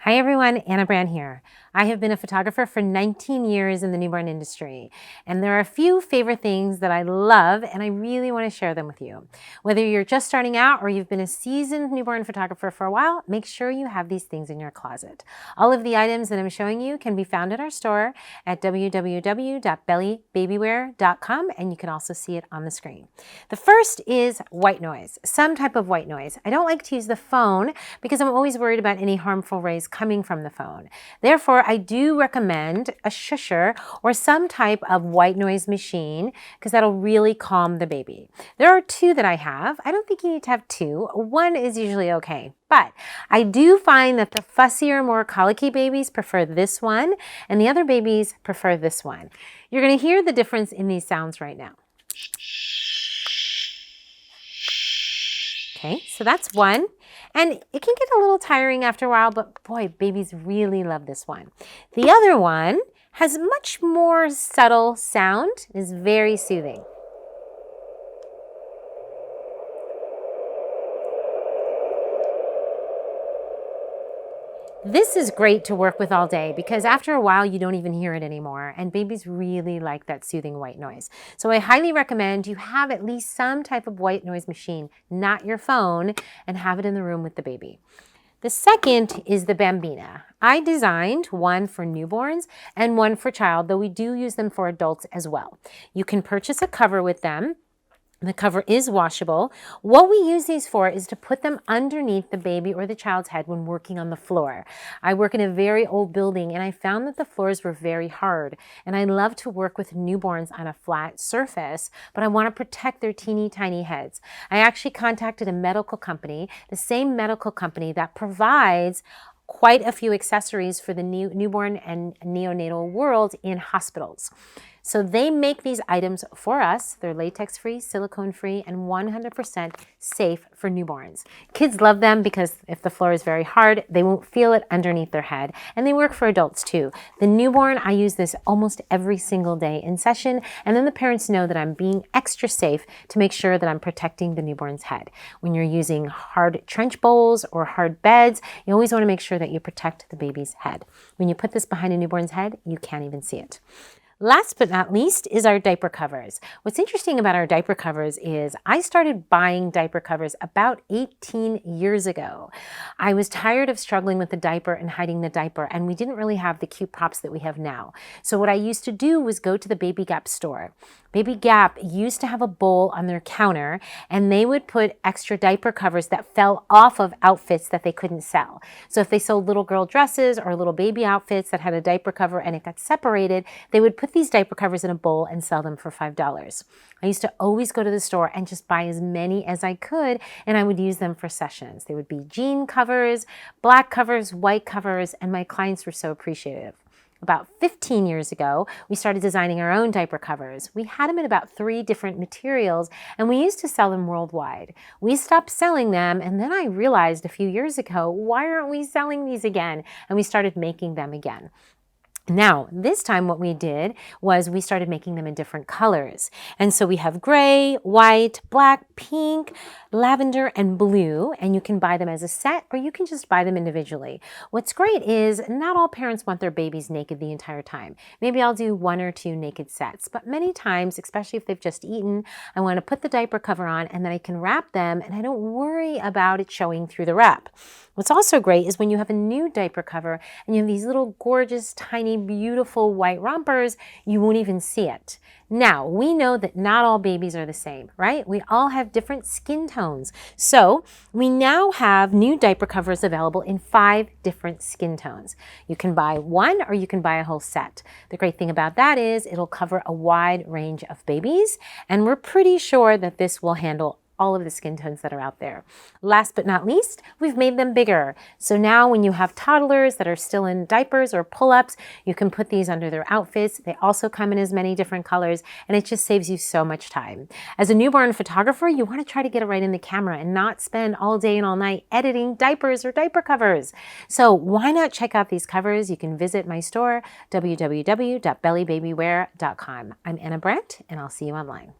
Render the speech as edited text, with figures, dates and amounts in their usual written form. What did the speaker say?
Hi everyone, Anna Brandt here. I have been a photographer for 19 years in the newborn industry, and there are a few favorite things that I love and I really want to share them with you. Whether you're just starting out or you've been a seasoned newborn photographer for a while, make sure you have these things in your closet. All of the items that I'm showing you can be found at our store at www.bellybabywear.com, and you can also see it on the screen. The first is white noise, some type of white noise. I don't like to use the phone because I'm always worried about any harmful rays coming from the phone. Therefore, I do recommend a shusher or some type of white noise machine because that'll really calm the baby. There are two that I have. I don't think you need to have two. One is usually okay. But I do find that the fussier, more colicky babies prefer this one, and the other babies prefer this one. You're going to hear the difference in these sounds right now. Okay, so that's one. And it can get a little tiring after a while, but boy, babies really love this one. The other one has much more subtle sound, is very soothing. This is great to work with all day because after a while you don't even hear it anymore, and babies really like that soothing white noise. So I highly recommend you have at least some type of white noise machine, not your phone, and have it in the room with the baby. The second is the Bambina. I designed one for newborns and one for child, though we do use them for adults as well. You can purchase a cover with them. The cover is washable. What we use these for is to put them underneath the baby or the child's head when working on the floor. I work in a very old building and I found that the floors were very hard, and I love to work with newborns on a flat surface, but I want to protect their teeny tiny heads. I actually contacted a medical company, the same medical company that provides quite a few accessories for the newborn and neonatal world in hospitals. So they make these items for us. They're latex-free, silicone-free, and 100% safe for newborns. Kids love them because if the floor is very hard, they won't feel it underneath their head, and they work for adults too. The newborn, I use this almost every single day in session, and then the parents know that I'm being extra safe to make sure that I'm protecting the newborn's head. When you're using hard trench bowls or hard beds, you always want to make sure that you protect the baby's head. When you put this behind a newborn's head, you can't even see it. Last but not least is our diaper covers. What's interesting about our diaper covers is I started buying diaper covers about 18 years ago. I was tired of struggling with the diaper and hiding the diaper, and we didn't really have the cute props that we have now. So what I used to do was go to the Baby Gap store. Baby Gap used to have a bowl on their counter, and they would put extra diaper covers that fell off of outfits that they couldn't sell. So if they sold little girl dresses or little baby outfits that had a diaper cover and it got separated, they would put these diaper covers in a bowl and sell them for $5. I used to always go to the store and just buy as many as I could, and I would use them for sessions. They would be jean covers, black covers, white covers, and my clients were so appreciative. About 15 years ago, we started designing our own diaper covers. We had them in about 3 different materials, and we used to sell them worldwide. We stopped selling them, and then I realized a few years ago, why aren't we selling these again? And we started making them again. Now, this time what we did was we started making them in different colors. And so we have gray, white, black, pink, lavender, and blue, and you can buy them as a set or you can just buy them individually. What's great is not all parents want their babies naked the entire time. Maybe I'll do 1 or 2 naked sets, but many times, especially if they've just eaten, I want to put the diaper cover on and then I can wrap them and I don't worry about it showing through the wrap. What's also great is when you have a new diaper cover and you have these little gorgeous, tiny, beautiful white rompers, you won't even see it. Now, we know that not all babies are the same, right? We all have different skin tones. So we now have new diaper covers available in 5 different skin tones. You can buy one or you can buy a whole set. The great thing about that is it'll cover a wide range of babies, and we're pretty sure that this will handle all of the skin tones that are out there. Last but not least, we've made them bigger. So now when you have toddlers that are still in diapers or pull-ups, you can put these under their outfits. They also come in as many different colors, and it just saves you so much time. As a newborn photographer, you want to try to get it right in the camera and not spend all day and all night editing diapers or diaper covers. So why not check out these covers? You can visit my store, www.bellybabywear.com. I'm Anna Brandt, and I'll see you online.